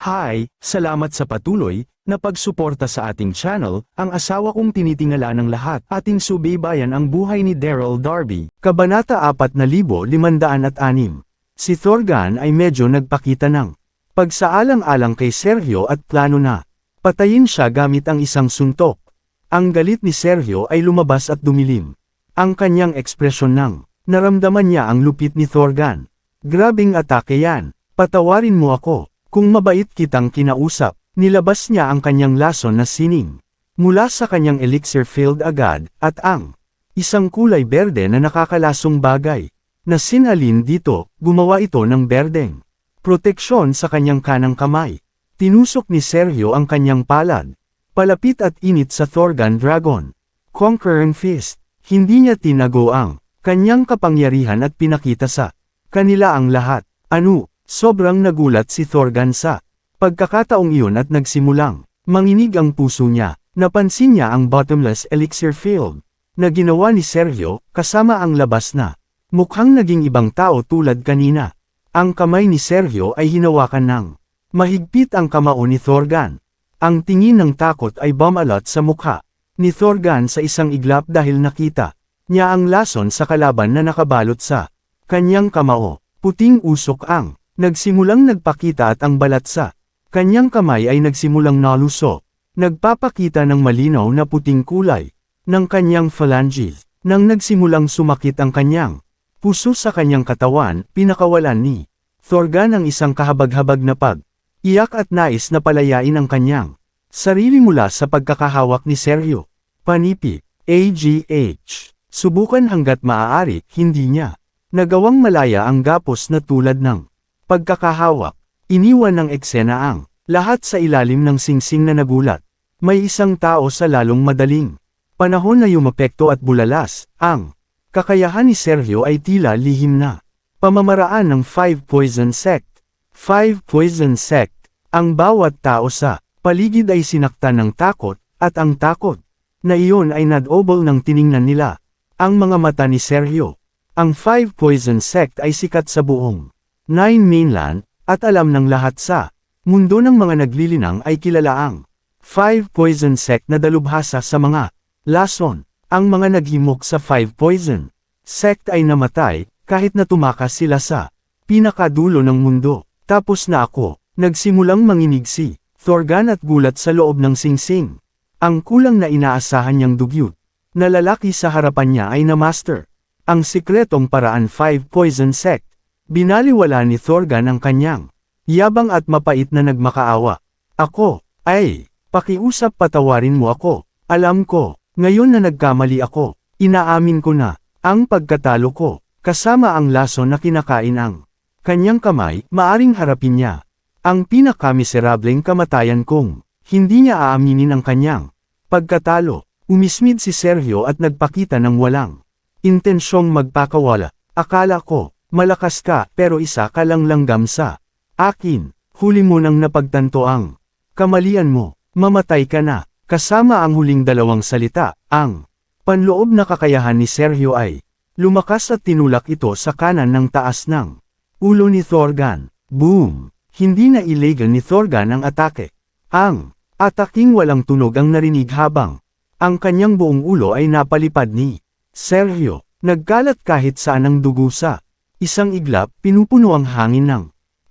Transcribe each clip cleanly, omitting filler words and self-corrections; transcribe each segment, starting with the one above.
Hi, salamat sa patuloy na pagsuporta sa ating channel. Ang asawa kong tinitingala ng lahat. Ating subaybayan ang buhay ni Daryl Darby. Kabanata 4506. Si Thorgan ay medyo nagpakita ng pagsaalang-alang kay Sergio at plano na patayin siya gamit ang isang suntok. Ang galit ni Sergio ay lumabas at dumilim. Ang kanyang ekspresyon nang naramdaman niya ang lupit ni Thorgan. Grabing atake yan. Patawarin mo ako. Kung mabait kitang kinausap, nilabas niya ang kanyang lason na sining. Mula sa kanyang elixir field agad, at ang isang kulay berde na nakakalasong bagay. Na sinalin dito, gumawa ito ng berdeng proteksyon sa kanyang kanang kamay. Tinusok ni Sergio ang kanyang palad. Palapit at init sa Thorgan Dragon. Conquering Fist. Hindi niya tinago ang kanyang kapangyarihan at pinakita sa kanila ang lahat. Ano? Sobrang nagulat si Thorgan sa pagkakataong iyon at nagsimulang manginig ang puso niya. Napansin niya ang bottomless elixir field na ginawa ni Sergio kasama ang labas na mukhang naging ibang tao tulad kanina. Ang kamay ni Sergio ay hinawakan ng mahigpit ang kamao ni Thorgan. Ang tingin ng takot ay bumalot sa mukha ni Thorgan sa isang iglap dahil nakita niya ang lason sa kalaban na nakabalot sa kanyang kamao. Puting usok ang nagsimulang nagpakita at ang balat sa kanyang kamay ay nagsimulang naluso. Nagpapakita ng malinaw na puting kulay ng kanyang phalanges. Nang nagsimulang sumakit ang kanyang puso sa kanyang katawan, pinakawalan ni Thorgan ang isang kahabag-habag na pag-iyak at nais na palayain ang kanyang sarili mula sa pagkakahawak ni Sergio. Panipi, AGH. Subukan hanggat maaari, hindi niya nagawang malaya ang gapos na tulad ng pagkakahawak. Iniwan ng eksena ang lahat sa ilalim ng singsing na nagulat. May isang tao sa lalong madaling panahon na yumapekto at bulalas. Ang kakayahan ni Sergio ay tila lihim na pamamaraan ng 5 Poison Sect. 5 Poison Sect. Ang bawat tao sa paligid ay sinaktan ng takot, at ang takot na iyon ay nadobol ng tiningnan nila ang mga mata ni Sergio. Ang 5 Poison Sect ay sikat sa buong Nine Mainland, at alam ng lahat sa mundo ng mga naglilinang ay kilala ang 5 Poison Sect na dalubhasa sa mga lason. Ang mga naghimok sa 5 Poison Sect ay namatay, kahit na tumakas sila sa pinakadulo ng mundo. Tapos na ako, nagsimulang manginig si Thorgan at gulat sa loob ng singsing. Ang kulang na inaasahan niyang dugyot na lalaki sa harapan niya ay na-master ang sikretong paraan 5 Poison Sect. Binaliwala ni Thorgan ang kanyang yabang at mapait na nagmakaawa. Ako, ay, pakiusap patawarin mo ako. Alam ko, ngayon na nagkamali ako, inaamin ko na, ang pagkatalo ko, kasama ang lason na kinakain ang kanyang kamay, maaring harapin niya ang pinakameserableng kamatayan kung hindi niya aaminin ang kanyang pagkatalo. Umismid si Sergio at nagpakita ng walang intensyong magpakawala. Akala ko, malakas ka, pero isa ka lang langgam sa akin. Huli mo nang napagtanto ang kamalian mo, mamatay ka na. Kasama ang huling dalawang salita, ang panloob na kakayahan ni Sergio ay lumakas at tinulak ito sa kanan ng taas ng ulo ni Thorgan. Boom! Hindi na illegal ni Thorgan ang atake. Ang ataking walang tunog ang narinig habang ang kanyang buong ulo ay napalipad ni Sergio. Nagkalat kahit saan ang dugo sa isang iglap, pinupuno ang hangin ng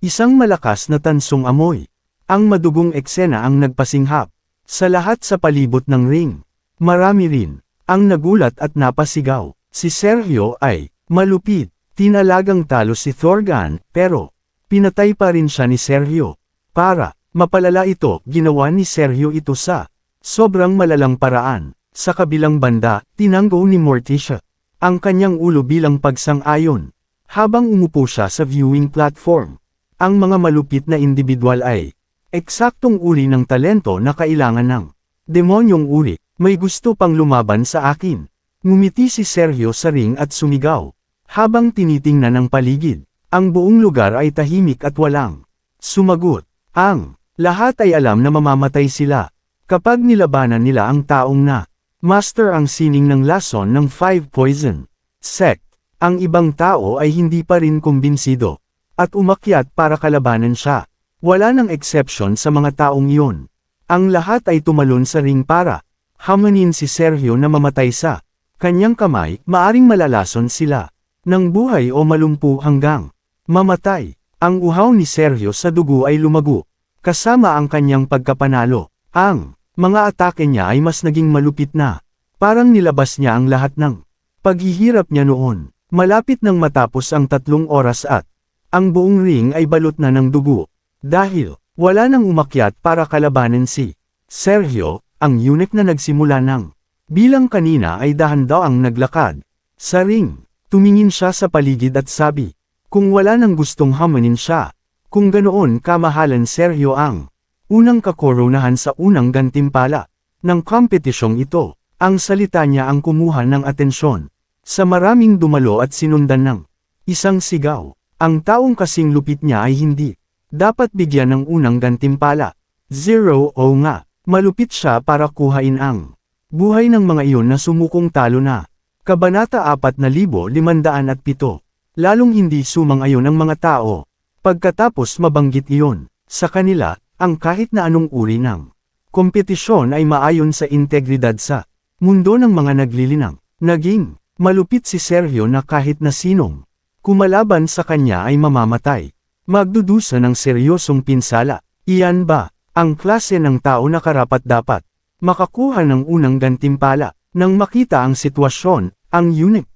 isang malakas na tansong amoy. Ang madugong eksena ang nagpasinghap sa lahat sa palibot ng ring. Marami rin ang nagulat at napasigaw. Si Sergio ay malupit. Tinalagang talo si Thorgan, pero pinatay pa rin siya ni Sergio. Para mapalala ito, ginawa ni Sergio ito sa sobrang malalang paraan. Sa kabilang banda, tinanggo ni Morticia ang kanyang ulo bilang pagsang-ayon. Habang umupo siya sa viewing platform, ang mga malupit na individual ay eksaktong uri ng talento na kailangan ng demonyong uri. May gusto pang lumaban sa akin. Ngumiti si Sergio sa ring at sumigaw. Habang tinitingnan ang paligid, ang buong lugar ay tahimik at walang sumagot. Ang lahat ay alam na mamamatay sila kapag nilabanan nila ang taong na master ang sining ng lason ng 5 Poison Sect. Ang ibang tao ay hindi pa rin kumbinsido, at umakyat para kalabanan siya. Wala nang exception sa mga taong iyon. Ang lahat ay tumalon sa ring para hamanin si Sergio na mamatay sa kanyang kamay, maaring malalason sila ng buhay o malumpu hanggang mamatay. Ang uhaw ni Sergio sa dugo ay lumago, kasama ang kanyang pagkapanalo. Ang mga atake niya ay mas naging malupit na. Parang nilabas niya ang lahat ng paghihirap niya noon. Malapit nang matapos ang 3 oras at ang buong ring ay balot na ng dugo. Dahil wala nang umakyat para kalabanan si Sergio, ang eunuch na nagsimula ng bilang kanina ay dahan-dahang naglakad sa ring. Tumingin siya sa paligid at sabi, kung wala nang gustong hamanin siya, kung ganoon kamahalan Sergio ang unang kakoronahan sa unang gantimpala ng kompetisyong ito. Ang salita niya ang kumuha ng atensyon sa maraming dumalo at sinundan ng isang sigaw. Ang taong kasing lupit niya ay hindi dapat bigyan ng unang gantimpala. 0 o nga, malupit siya para kuhain ang buhay ng mga iyon na sumukong talo na. Kabanata 4507. Lalong hindi sumang-ayon ang mga tao. Pagkatapos mabanggit iyon, sa kanila, ang kahit na anong uri ng kompetisyon ay maayon sa integridad sa mundo ng mga naglilinang. Naging malupit si Sergio na kahit na sinong kumalaban sa kanya ay mamamatay. Magdudusa ng seryosong pinsala. Iyan ba ang klase ng tao na karapat-dapat makakuha ng unang gantimpala? Nang makita ang sitwasyon, ang eunuch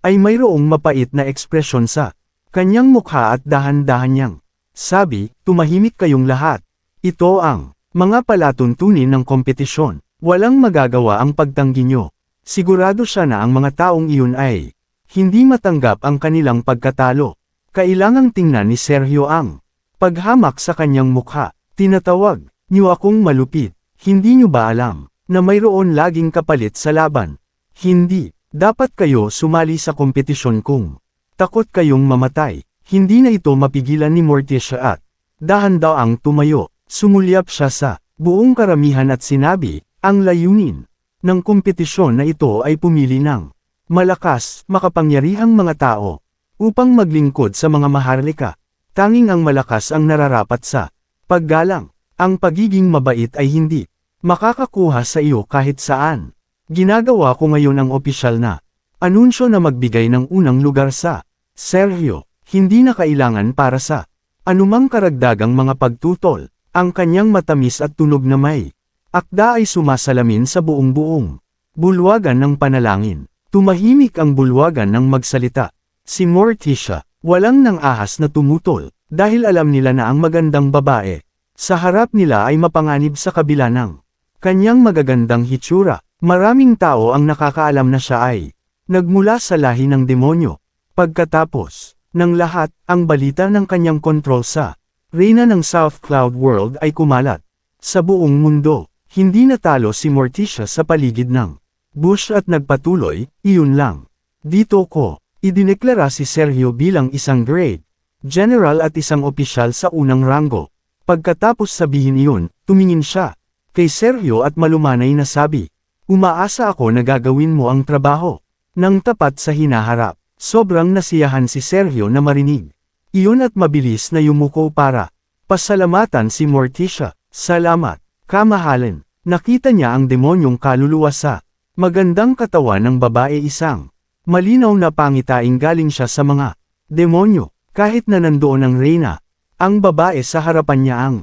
ay mayroong mapait na ekspresyon sa kanyang mukha at dahan-dahan niyang sabi, tumahimik kayong lahat. Ito ang mga palatuntunin ng kompetisyon. Walang magagawa ang pagtanggi nyo. Sigurado siya na ang mga taong iyon ay hindi matanggap ang kanilang pagkatalo. Kailangang tingnan ni Sergio ang paghamak sa kanyang mukha. Tinatawag niyo akong malupit. Hindi niyo ba alam na mayroon laging kapalit sa laban? Hindi. Dapat kayo sumali sa kompetisyon kung takot kayong mamatay. Hindi na ito mapigilan ni Morticia at dahan-daang tumayo. Sumulyap siya sa buong karamihan at sinabi, ang layunin ng kompetisyon na ito ay pumili ng malakas, makapangyarihang mga tao upang maglingkod sa mga maharlika. Tanging ang malakas ang nararapat sa paggalang. Ang pagiging mabait ay hindi makakakuha sa iyo kahit saan. Ginagawa ko ngayon ang opisyal na anunsyo na magbigay ng unang lugar sa Sergio. Hindi na kailangan para sa anumang karagdagang mga pagtutol. Ang kanyang matamis at tunog na may akda ay sumasalamin sa buong-buong bulwagan ng panalangin. Tumahimik ang bulwagan ng magsalita. Si Morticia, walang nang ahas na tumutol, dahil alam nila na ang magandang babae sa harap nila ay mapanganib sa kabila ng kanyang magagandang hitsura. Maraming tao ang nakakaalam na siya ay nagmula sa lahi ng demonyo. Pagkatapos ng lahat, ang balita ng kanyang kontrol sa reyna ng South Cloud World ay kumalat sa buong mundo. Hindi natalo si Morticia sa paligid ng bush at nagpatuloy, iyon lang. Dito ko idineklara si Sergio bilang isang grade general at isang opisyal sa unang ranggo. Pagkatapos sabihin iyon, tumingin siya kay Sergio at malumanay na sabi, umaasa ako na gagawin mo ang trabaho ng tapat sa hinaharap. Sobrang nasiyahan si Sergio na marinig iyon at mabilis na yumuko para pasalamatan si Morticia. Salamat, kamahalan. Nakita niya ang demonyong kaluluwa sa magandang katawan ng babae, isang malinaw na pangitain galing siya sa mga demonyo. Kahit na nandoon ang reyna, ang babae sa harapan niya ang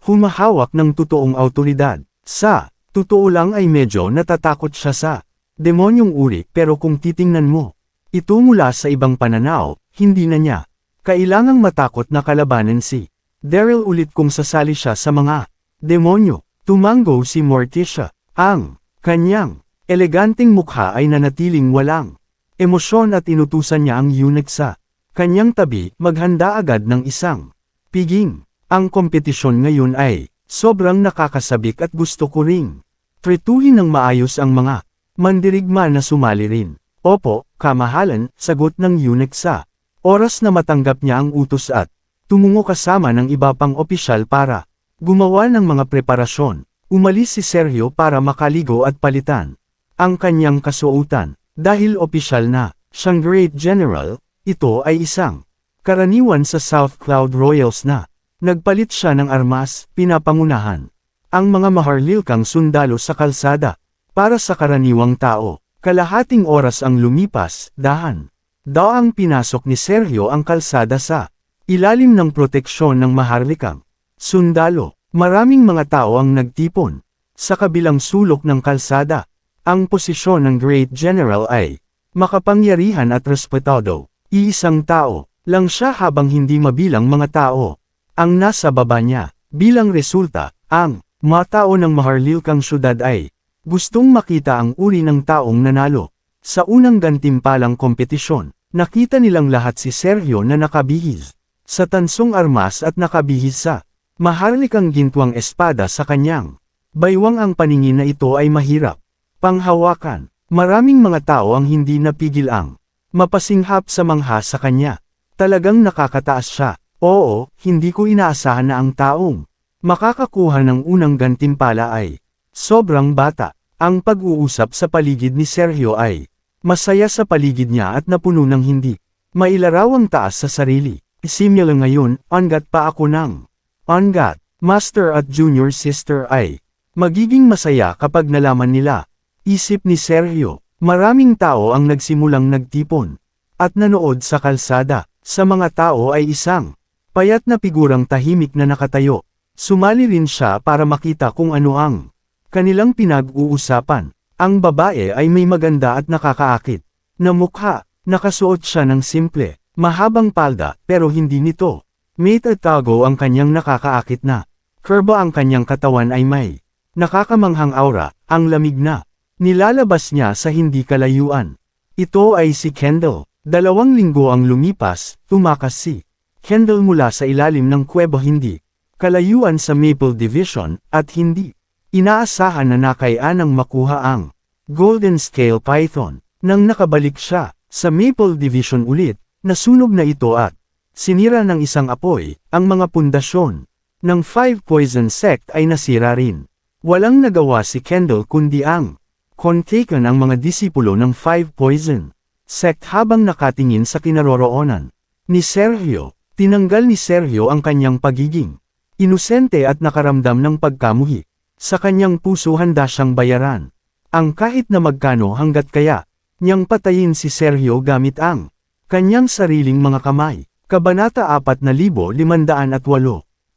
humahawak ng totoong awtoridad. Sa totoo lang ay medyo natatakot siya sa demonyong uri, pero kung titingnan mo ito mula sa ibang pananaw, hindi na niya kailangang matakot na kalabanan si Daryl ulit kung sasali siya sa mga demonyo. Tumango si Morticia. Ang kanyang eleganteng mukha ay nanatiling walang emosyon at inutusan niya ang eunuch sa kanyang tabi, maghanda agad ng isang piging. Ang kompetisyon ngayon ay sobrang nakakasabik at gusto ko ring trituhin ng maayos ang mga mandirigma na sumali rin. Opo, kamahalan, sagot ng eunuch sa oras na matanggap niya ang utos at tumungo kasama ng iba pang opisyal para gumawa ng mga preparasyon. Umalis si Sergio para makaligo at palitan ang kanyang kasuotan. Dahil opisyal na siyang Great General, ito ay isang karaniwan sa South Cloud Royals na Nagpalit siya ng armas, pinapangunahan ang mga maharlilkang sundalo sa kalsada. Para sa karaniwang tao, kalahating oras ang lumipas, daang pinasok ni Sergio ang kalsada sa ilalim ng proteksyon ng maharlikang sundalo. Maraming mga tao ang nagtipon sa kabilang sulok ng kalsada. Ang posisyon ng Great General ay makapangyarihan at respetado. Iisang tao lang siya habang hindi mabilang mga tao ang nasa baba niya. Bilang resulta, ang mga tao ng maharlilkang syudad ay gustong makita ang uri ng taong nanalo. Sa unang gantimpalang kompetisyon, nakita nilang lahat si Sergio na nakabihis sa tansong armas at nakabihis sa maharlikang gintuang espada sa kanyang baywang. Ang paningin na ito ay mahirap panghawakan. Maraming mga tao ang hindi napigil ang mapasinghap sa mangha sa kanya. Talagang nakakataas siya. Oo, hindi ko inaasahan na ang taong makakakuha ng unang gantimpala ay sobrang bata. Ang pag-uusap sa paligid ni Sergio ay masaya sa paligid niya at napuno ng hindi mailarawang taas sa sarili. Simula ngayon, ongat pa ako ng ongat. Master at junior sister ay magiging masaya kapag nalaman nila. Isip ni Sergio, maraming tao ang nagsimulang nagtipon at nanood sa kalsada. Sa mga tao ay isang payat na figurang tahimik na nakatayo. Sumali rin siya para makita kung ano ang kanilang pinag-uusapan. Ang babae ay may maganda at nakakaakit na mukha. Nakasuot siya ng simple, mahabang palda, pero hindi nito may tatago ang kanyang nakakaakit na kurba. Ang kanyang katawan ay may nakakamanghang aura, ang lamig na nilalabas niya sa hindi kalayuan. Ito ay si Kendall. 2 linggo ang lumipas, tumakas si Kendall mula sa ilalim ng kuweba hindi kalayuan sa Maple Division, at hindi inaasahan na nakayanang makuha ang Golden Scale Python. Nang nakabalik siya sa Maple Division ulit, nasunog na ito at sinira ng isang apoy. Ang mga pundasyon ng Five Poison Sect ay nasira rin. Walang nagawa si Kendall kundi ang kontaken ang mga disipulo ng Five Poison Sect habang nakatingin sa kinaroroonan ni Sergio. Tinanggal ni Sergio ang kanyang pagiging inosente at nakaramdam ng pagkamuhi. Sa kanyang puso handa siyang bayaran ang kahit na magkano hanggat kaya niyang patayin si Sergio gamit ang kanyang sariling mga kamay. Kabanata 4508.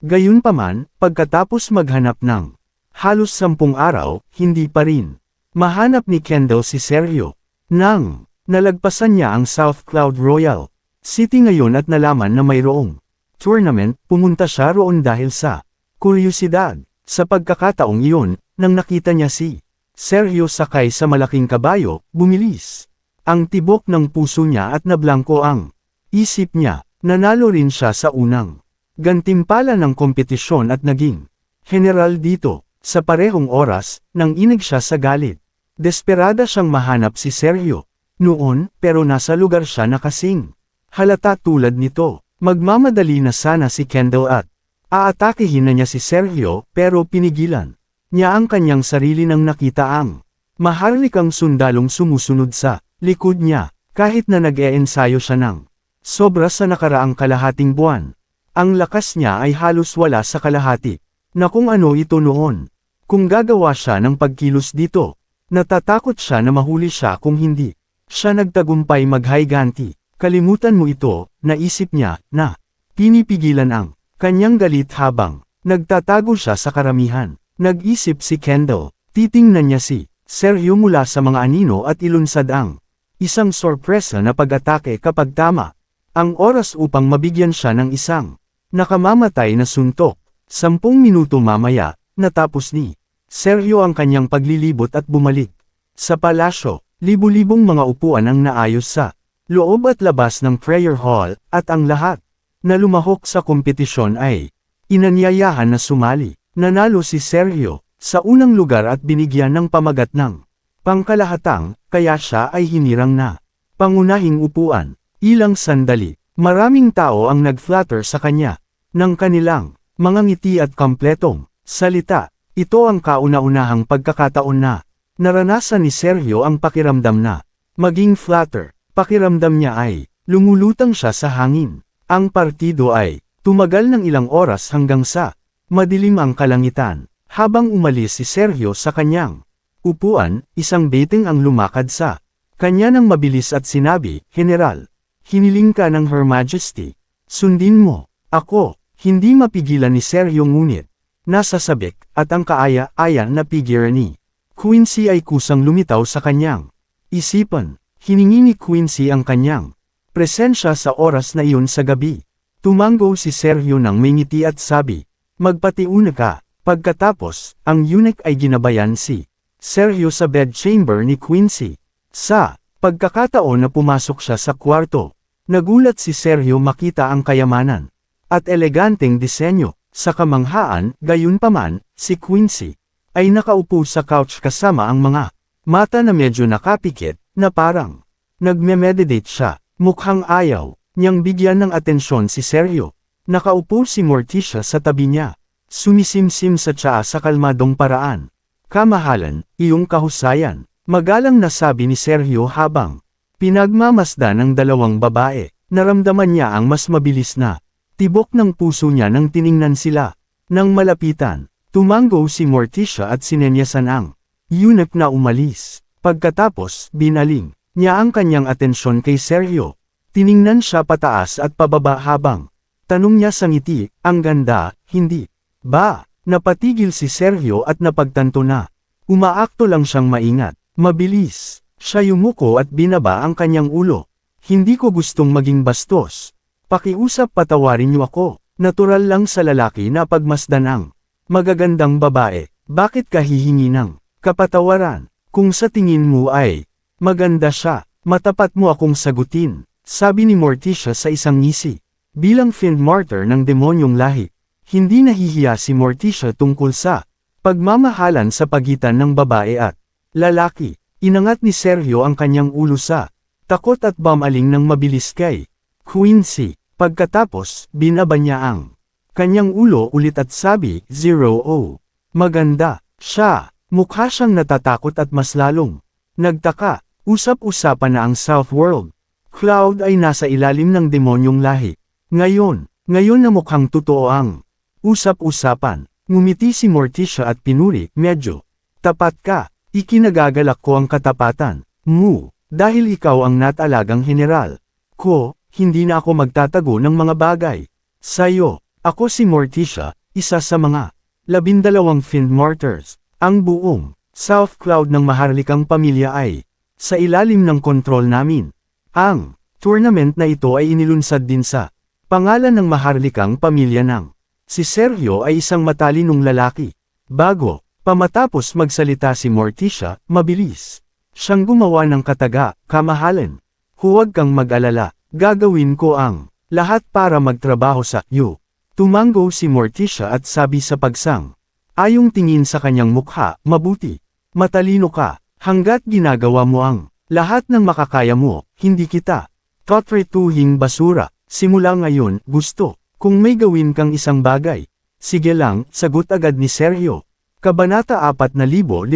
Gayunpaman, pagkatapos maghanap ng halos 10 araw, hindi pa rin mahanap ni Kendall si Sergio. Nang nalagpasan niya ang South Cloud Royal City ngayon at nalaman na mayroong tournament, pumunta siya roon dahil sa kuryosidad. Sa pagkakataong iyon, nang nakita niya si Sergio sakay sa malaking kabayo, bumilis ang tibok ng puso niya at nablangko ang isip niya. Nanalo rin siya sa unang gantimpala ng kompetisyon at naging general dito. Sa parehong oras, nang inig siya sa galit. Desperada siyang mahanap si Sergio noon, pero nasa lugar siya na kasing halata tulad nito. Magmamadali na sana si Kendall at aatakihin na niya si Sergio, pero pinigilan niya ang kanyang sarili nang nakita ang maharlikang sundalong sumusunod sa likod niya. Kahit na nag-eensayo siya ng sobra sa nakaraang kalahating buwan, ang lakas niya ay halos wala sa kalahati na kung ano ito noon. Kung gagawa siya ng pagkilos dito, natatakot siya na mahuli siya kung hindi siya nagtagumpay maghayganti. Kalimutan mo ito, naisip niya, na pinipigilan ang kanyang galit habang nagtatago siya sa karamihan. Nag-isip si Kendall, titingnan niya si Sergio mula sa mga anino at ilunsad ang isang sorpresa na pag-atake kapag tama ang oras upang mabigyan siya ng isang nakamamatay na suntok. 10 minuto mamaya, natapos ni Sergio ang kanyang paglilibot at bumalik sa palasyo. Libu-libong mga upuan ang naayos sa loob at labas ng prayer hall, at ang lahat na lumahok sa kompetisyon ay inanyayahan na sumali. Nanalo si Sergio sa unang lugar at binigyan ng pamagat ng pangkalahatang, kaya siya ay hinirang na pangunahing upuan. Ilang sandali, maraming tao ang nag-flatter sa kanya ng kanilang mga ngiti at kompletong salita. Ito ang kauna-unahang pagkakataon na naranasan ni Sergio ang pakiramdam na maging flatter. Pakiramdam niya ay lumulutang siya sa hangin. Ang partido ay Tumagal ng ilang oras hanggang sa madilim ang kalangitan. Habang umalis si Sergio sa kanyang upuan, isang dating ang lumakad sa kanya ng mabilis at sinabi, General, hiniling ka ng Her Majesty. Sundin mo. Ako, hindi mapigilan ni Sergio ngunit nasa sabik, at ang kaaya-aya na figure ni Quincy ay kusang lumitaw sa kanyang isipan. Hiningi ni Quincy ang kanyang presensya sa oras na iyon sa gabi. Tumango si Sergio ng may ngiti at sabi, magpatiuna ka. Pagkatapos, ang eunuch ay ginabayan si Sergio sa bedchamber ni Quincy. Sa pagkakataon na pumasok siya sa kwarto, nagulat si Sergio makita ang kayamanan at eleganteng disenyo. Sa kamanghaan, gayunpaman, si Quincy ay nakaupo sa couch kasama ang mga mata na medyo nakapikit, na parang nagme-meditate siya. Mukhang ayaw niyang bigyan ng atensyon si Sergio. Nakaupo si Morticia sa tabi niya. Sumisimsim sa tsaa sa kalmadong paraan. Kamahalan, iyong kahusayan. Magalang nasabi ni Sergio habang pinagmamasdan ng dalawang babae. Naramdaman niya ang mas mabilis na tibok ng puso niya nang tiningnan sila. Nang malapitan, tumango si Morticia at sinenyasan ang eunuch na umalis. Pagkatapos, binaling niya ang kanyang atensyon kay Sergio. Tiningnan siya pataas at pababa habang tanong niya sa ngiti, ang ganda, hindi ba? Napatigil si Sergio at napagtanto na umaakto lang siyang maingat. Mabilis, siya yumuko at binaba ang kanyang ulo. Hindi ko gustong maging bastos. Pakiusap, patawarin niyo ako. Natural lang sa lalaki na pagmasdan ang magagandang babae. Bakit ka hihingi ng kapatawaran? Kung sa tingin mo ay maganda siya, matapat mo akong sagutin, sabi ni Morticia sa isang ngisi. Bilang fiend martyr ng demonyong lahi, hindi nahihiya si Morticia tungkol sa pagmamahalan sa pagitan ng babae at lalaki. Inangat ni Sergio ang kanyang ulo sa takot at bamaling ng mabilis kay Quincy. Pagkatapos, binaba niya ang kanyang ulo ulit at sabi, 0-0. Maganda siya. Mukha siyang natatakot at mas lalong nagtaka. Usap-usapan na ang South World. Cloud ay nasa ilalim ng demonyong lahi. Ngayon na mukhang totoo ang usap-usapan. Ngumiti si Morticia at pinuri, medyo tapat ka. Ikinagagalak ko ang katapatan mo, dahil ikaw ang natalagang general ko. Hindi na ako magtatago ng mga bagay sa'yo. Ako si Morticia, isa sa mga 12 fiend martyrs. Ang buong South Cloud ng maharlikang pamilya ay sa ilalim ng kontrol namin. Ang tournament na ito ay inilunsad din sa pangalan ng maharlikang pamilya ng si Sergio ay isang matalinong lalaki. Bago pamatapos magsalita si Morticia, mabilis siyang gumawa ng kamahalan. Huwag kang mag-alala. Gagawin ko ang lahat para magtrabaho sa iyo. Tumango si Morticia at sabi sa pagsang ayong tingin sa kanyang mukha, mabuti. Matalino ka, hanggat ginagawa mo ang lahat ng makakaya mo, hindi kita tatratuhing basura. Simula ngayon, gusto kung may gawin kang isang bagay. Sige lang, sagot agad ni Sergio. Kabanata 4509.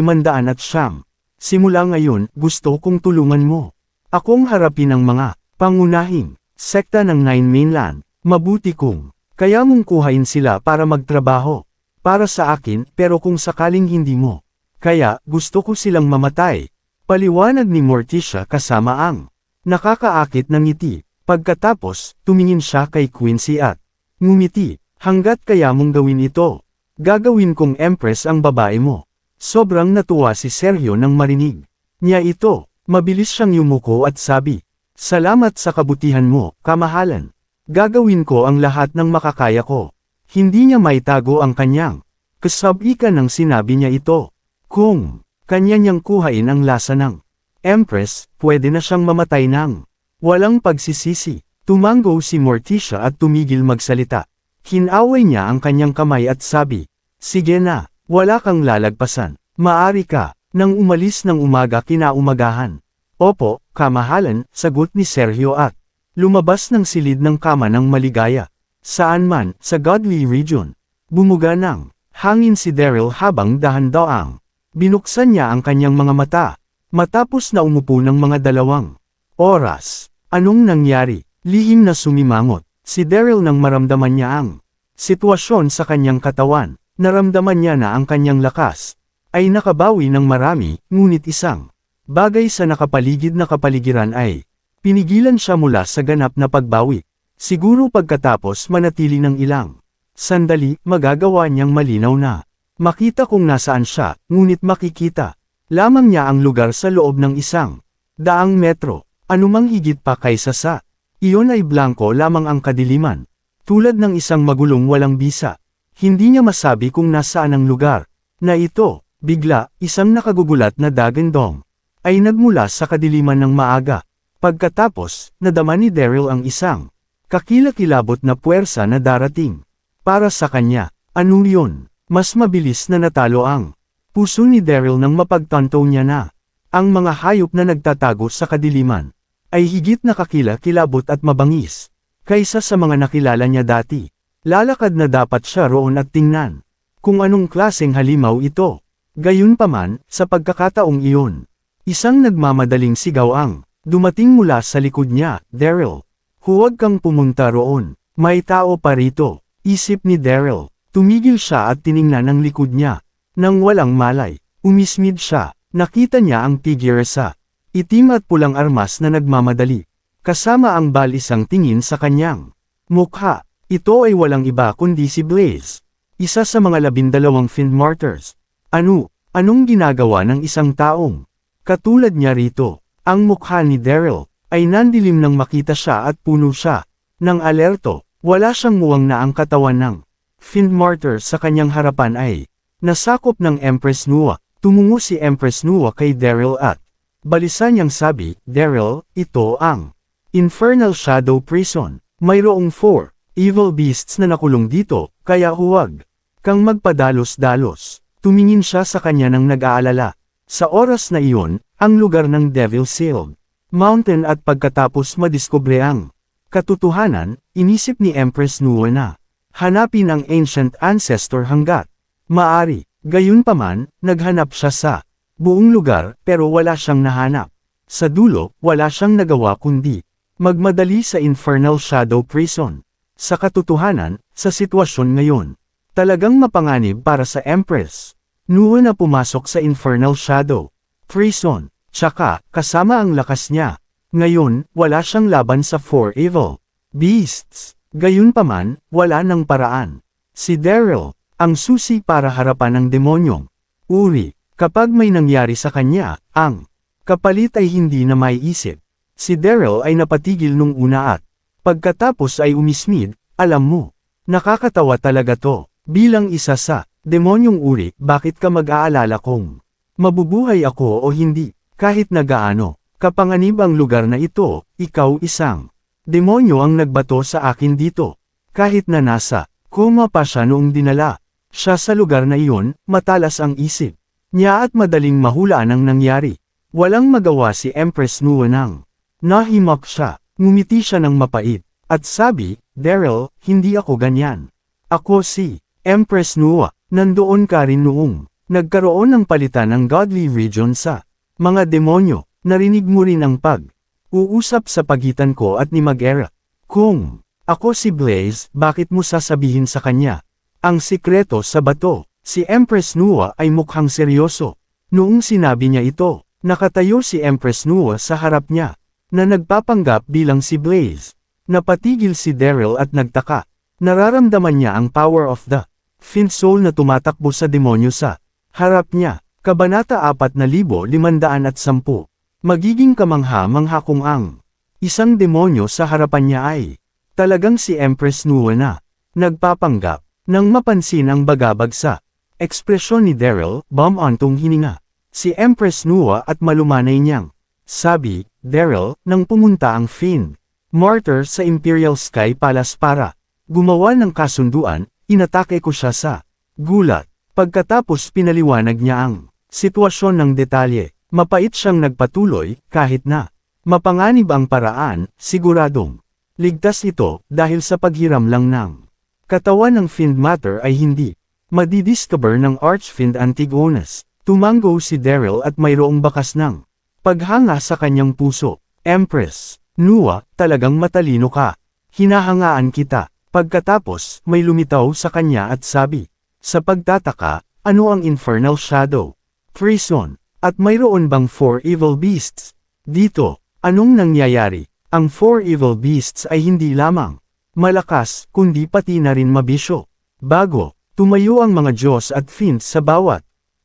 Simula ngayon, gusto kong tulungan mo akong harapin ang mga pangunahing sekta ng Nine Mainland. Mabuti kung kaya mong kuhain sila para magtrabaho para sa akin, pero kung sakaling hindi mo kaya, gusto ko silang mamatay. Paliwanag ni Morticia kasama ang nakakaakit na ngiti. Pagkatapos, tumingin siya kay Quincy at ngumiti. Hanggat kaya mong gawin ito, gagawin kong empress ang babae mo. Sobrang natuwa si Sergio nang marinig niya ito. Mabilis siyang yumuko at sabi, salamat sa kabutihan mo, kamahalan. Gagawin ko ang lahat ng makakaya ko. Hindi niya maitago ang kanyang kasabikan nang sinabi niya ito. Kung kanya niyang kuhain ang lasa ng empress, pwede na siyang mamatay ng walang pagsisisi. Tumango si Morticia at tumigil magsalita. Hinaway niya ang kanyang kamay at sabi, sige na, wala kang lalagpasan. Maari ka nang umalis ng umaga kinaumagahan. Opo, kamahalan, sagot ni Sergio at lumabas ng silid ng kama ng maligaya. Saan man, sa Godly Region. Bumuga ng hangin si Daryl habang dahan-daang binuksan niya ang kanyang mga mata. Matapos na umupo ng mga 2 oras. Anong nangyari? Lihim na sumimangot Si Daryl nang maramdaman niya ang sitwasyon sa kanyang katawan, naramdaman niya na ang kanyang lakas ay nakabawi ng marami, ngunit isang bagay sa nakapaligid na kapaligiran ay pinigilan siya mula sa ganap na pagbawi. Siguro pagkatapos manatili ng ilang sandali, magagawa niyang malinaw na makita kung nasaan siya, ngunit makikita lamang niya ang lugar sa loob ng isang daang metro, anumang higit pa kaysa sa iyon ay blanko lamang ang kadiliman. Tulad ng isang magulong walang bisa. Hindi niya masabi kung nasaan ang lugar na ito. Bigla, isang nakagugulat na dagandong ay nagmula sa kadiliman ng maaga. Pagkatapos, nadama ni Daryl ang isang kakilakilabot na puwersa na darating. Para sa kanya, ano yun? Mas mabilis na natalo ang puso ni Daryl nang mapagtanto niya na ang mga hayop na nagtatago sa kadiliman ay higit na kakilakilabot at mabangis kaysa sa mga nakilala niya dati. Lalakad na dapat siya roon at tingnan kung anong klaseng halimaw ito. Gayunpaman, sa pagkakataong iyon, isang nagmamadaling sigaw ang dumating mula sa likod niya. Daryl, huwag kang pumunta roon, may tao pa rito, isip ni Daryl. Tumigil siya at tiningnan ang likod niya. Nang walang malay, umismid siya, nakita niya ang figure sa itim at pulang armas na nagmamadali. Kasama ang balisang tingin sa kanyang mukha. Ito ay walang iba kundi si Blaze, isa sa mga 12 Fiend Martyrs. Anong ginagawa ng isang taong katulad niya rito? Ang mukha ni Daryl ay nandilim nang makita siya at puno siya ng alerto. Wala siyang muwang na ang katawan ng Fiend Martyr sa kanyang harapan ay nasakop ng Empress Nua. Tumungo si Empress Nua kay Daryl at balisa niyang sabi, Daryl, ito ang Infernal Shadow Prison. Mayroong 4 evil beasts na nakulong dito, kaya huwag kang magpadalos-dalos. Tumingin siya sa kanya nang nag-aalala. Sa oras na iyon, ang lugar ng Devil Sealed Mountain at pagkatapos madiskubre ang katotohanan, inisip ni Empress Nua na hanapin ang Ancient Ancestor hanggat maari. Gayunpaman, naghanap siya sa buong lugar pero wala siyang nahanap. Sa dulo, wala siyang nagawa kundi magmadali sa Infernal Shadow Prison. Sa katotohanan, sa sitwasyon ngayon, talagang mapanganib para sa Empress Nua na pumasok sa Infernal Shadow Prison, tsaka, kasama ang lakas niya. Ngayon, wala siyang laban sa 4 evil beasts. Gayunpaman, wala nang paraan. Si Daryl, ang susi para harapan ng demonyong uri. Kapag may nangyari sa kanya, ang kapalit ay hindi na maiisip. Si Daryl ay napatigil nung una at pagkatapos ay umismid, alam mo, nakakatawa talaga to. Bilang isa sa demonyong uri, bakit ka mag-aalala kung mabubuhay ako o hindi? Kahit na gaano kapanganib ang lugar na ito, ikaw isang demonyo ang nagbato sa akin dito. Kahit na nasa koma pa siya noong dinala siya sa lugar na iyon, matalas ang isip niya at madaling mahulaan ang nangyari. Walang magawa si Empress Nua nang nahimak siya. Ngumiti siya ng mapait, at sabi, Daryl, hindi ako ganyan. Ako si Empress Nua. Nandoon ka rin noong nagkaroon ng palitan ng godly region sa mga demonyo. Narinig mo rin ang pag-uusap sa pagitan ko at ni Magera. Kung ako si Blaze, bakit mo sasabihin sa kanya ang sikreto sa bato? Si Empress Nua ay mukhang seryoso. Noong sinabi niya ito, nakatayo si Empress Nua sa harap niya, na nagpapanggap bilang si Blaze. Napatigil si Daryl at nagtaka. Nararamdaman niya ang power of the Fiend Soul na tumatakbo sa demonyo sa harap niya. Kabanata 4510. Magiging kamangha-mangha kung ang isang demonyo sa harapan niya ay talagang si Empress Nua na nagpapanggap. Nang mapansin ang bagabag sa ekspresyon ni Daryl, bumantong hininga si Empress Nua at malumanay niyang sabi, Daryl, nang pumunta ang Fiend Martyr sa Imperial Sky Palace para gumawa ng kasunduan, inatake ko siya sa gulat. Pagkatapos pinaliwanag niya ang sitwasyon ng detalye. Mapait siyang nagpatuloy, kahit na mapanganib ang paraan, siguradong ligtas ito dahil sa paghiram lang ng katawan ng Fiend Matter ay hindi madidiscover ng Archfiend Antigonus. Tumango si Daryl at mayroong bakas ng paghanga sa kanyang puso. Empress Nua, talagang matalino ka. Hinahangaan kita. Pagkatapos, may lumitaw sa kanya at sabi, sa pagtataka, ano ang Infernal Shadow? Treason. At mayroon bang 4 evil beasts? Dito, anong nangyayari? Ang 4 evil beasts ay hindi lamang malakas, kundi pati na rin mabisyo. Bago, tumayo ang mga Diyos at fiends sa bawat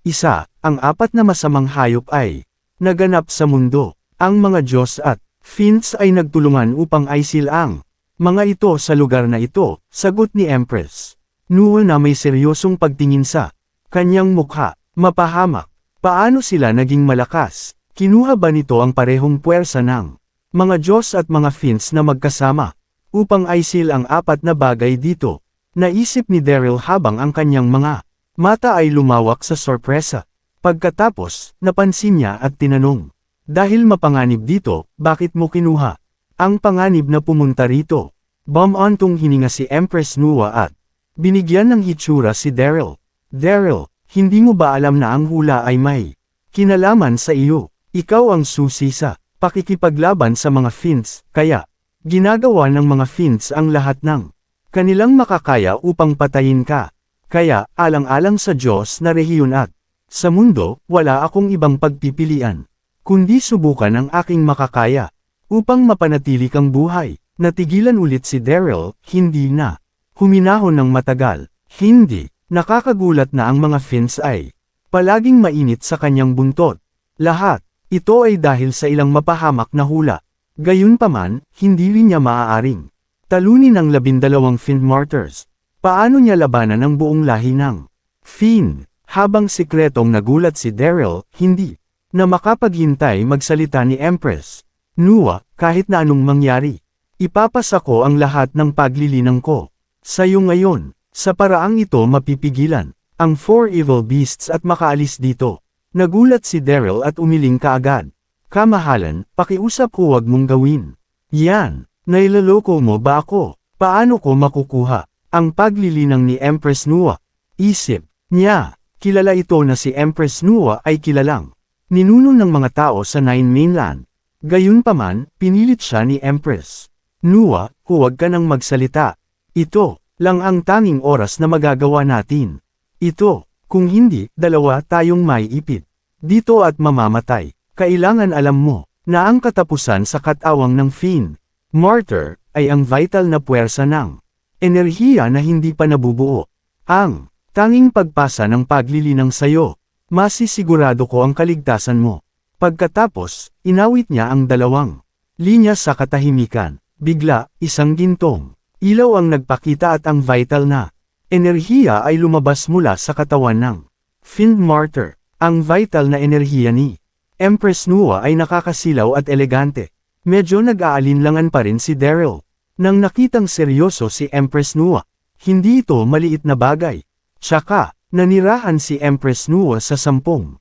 isa, ang 4 na masamang hayop ay naganap sa mundo. Ang mga Diyos at fiends ay nagtulungan upang aisil ang mga ito sa lugar na ito, sagot ni Empress Nuwa na may seryosong pagtingin sa kanyang mukha. Mapahamak. Paano sila naging malakas? Kinuha ba nito ang parehong puwersa ng mga Diyos at mga fiends na magkasama upang aisil ang 4 na bagay dito? Naisip ni Daryl habang ang kanyang mga mata ay lumawak sa sorpresa. Pagkatapos, napansin niya at tinanong, dahil mapanganib dito, bakit mo kinuha ang panganib na pumunta rito? Bumantong hininga si Empress Nuwa at binigyan ng hitsura si Daryl. Daryl, hindi mo ba alam na ang hula ay may kinalaman sa iyo? Ikaw ang susi sa pakikipaglaban sa mga fiends, kaya ginagawa ng mga fiends ang lahat ng kanilang makakaya upang patayin ka. Kaya, alang-alang sa Diyos na rehiyon at sa mundo, wala akong ibang pagpipilian, kundi subukan ang aking makakaya upang mapanatili kang buhay. Natigilan ulit si Daryl, hindi na huminahon ng matagal. Hindi. Nakakagulat na ang mga fiends ay palaging mainit sa kanyang buntot. Lahat, ito ay dahil sa ilang mapahamak na hula. Gayunpaman, hindi rin niya maaaring talunin ang 12 fiend martyrs. Paano niya labanan ang buong lahi ng fiend? Habang sikretong nagulat si Daryl, hindi na makapaghintay magsalita ni Empress Nuwa, kahit na anong mangyari. Ipapasa ko ang lahat ng paglilinang ko sa'yo ngayon. Sa paraang ito mapipigilan ang 4 evil beasts at makaalis dito. Nagulat si Daryl at umiling kaagad. Kamahalan, pakiusap ko wag mong gawin yan. Nailoloko mo ba ako? Paano ko makukuha ang paglilinang ni Empress Nuwa? Isip niya, kilala ito na si Empress Nuwa ay kilalang ninuno ng mga tao sa Nine Mainland. Gayunpaman, pinilit siya ni Empress Nuwa, huwag ka nang magsalita. Ito lang ang tanging oras na magagawa natin. Ito, kung hindi, 2 tayong maiipit dito at mamamatay. Kailangan alam mo na ang katapusan sa katawang ng fiend martyr ay ang vital na puwersa ng enerhiya na hindi pa nabubuo. Ang tanging pagpasa ng paglilinang sayo, masisigurado ko ang kaligtasan mo. Pagkatapos, inawit niya ang 2 linya sa katahimikan. Bigla, isang gintong ilaw ang nagpakita at ang vital na enerhiya ay lumabas mula sa katawan ng fiend martyr. Ang vital na enerhiya ni Empress Nuwa ay nakakasilaw at elegante. Medyo nag-aalinlangan pa rin si Daryl. Nang nakitang seryoso si Empress Nuwa, hindi ito maliit na bagay. Tsaka, nanirahan si Empress Nuwa sa 10,000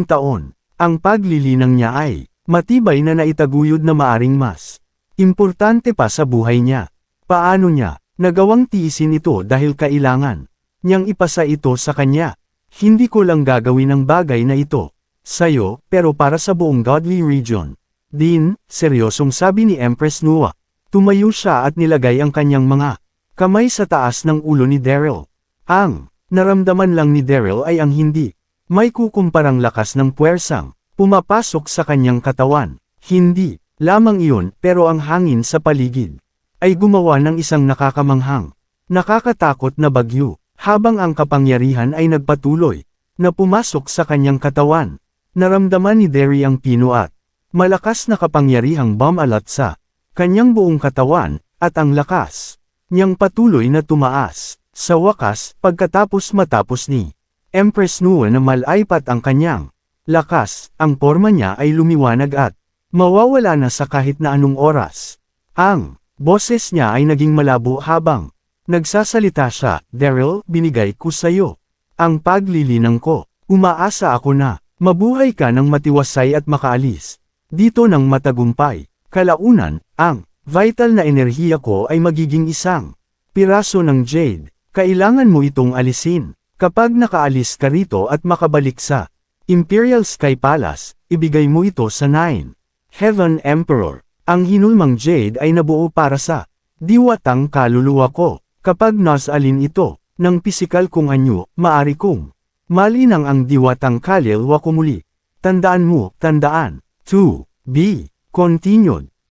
taon. Ang paglilinang niya ay matibay na naitaguyod na maaring mas importante pa sa buhay niya. Paano niya nagawang tiisin ito dahil kailangan niyang ipasa ito sa kanya? Hindi ko lang gagawin ang bagay na ito sa'yo, pero para sa buong godly region din, seryosong sabi ni Empress Nuwa. Tumayo siya at nilagay ang kanyang mga kamay sa taas ng ulo ni Daryl. Ang naramdaman lang ni Daryl ay ang hindi may kukumparang lakas ng puwersang pumapasok sa kanyang katawan. Hindi lamang iyon, pero ang hangin sa paligid ay gumawa ng isang nakakamanghang, nakakatakot na bagyo, habang ang kapangyarihan ay nagpatuloy na pumasok sa kanyang katawan. Naramdaman ni Derry ang pino at malakas na kapangyarihang bumalat sa kanyang buong katawan, at ang lakas niyang patuloy na tumaas. Sa wakas, matapos ni Empress Nuwa na malaipat ang kanyang lakas, ang porma niya ay lumiwanag at mawawala na sa kahit na anong oras. Ang boses niya ay naging malabo habang nagsasalita siya. Daryl, binigay ko sa'yo ang paglilinang ko. Umaasa ako na mabuhay ka ng matiwasay at makaalis dito ng matagumpay. Kalaunan, ang vital na enerhiya ko ay magiging isang piraso ng jade. Kailangan mo itong alisin. Kapag nakaalis ka rito at makabalik sa Imperial Sky Palace, ibigay mo ito sa 9 Heaven Emperor. Ang hinulmang jade ay nabuo para sa Diwatang kaluluwa ko, kapag nasalin ito, ng pisikal kong anyo, maari kong malinang ang diwatang kaluluwa ko muli. Tandaan mo, tandaan. To be continued.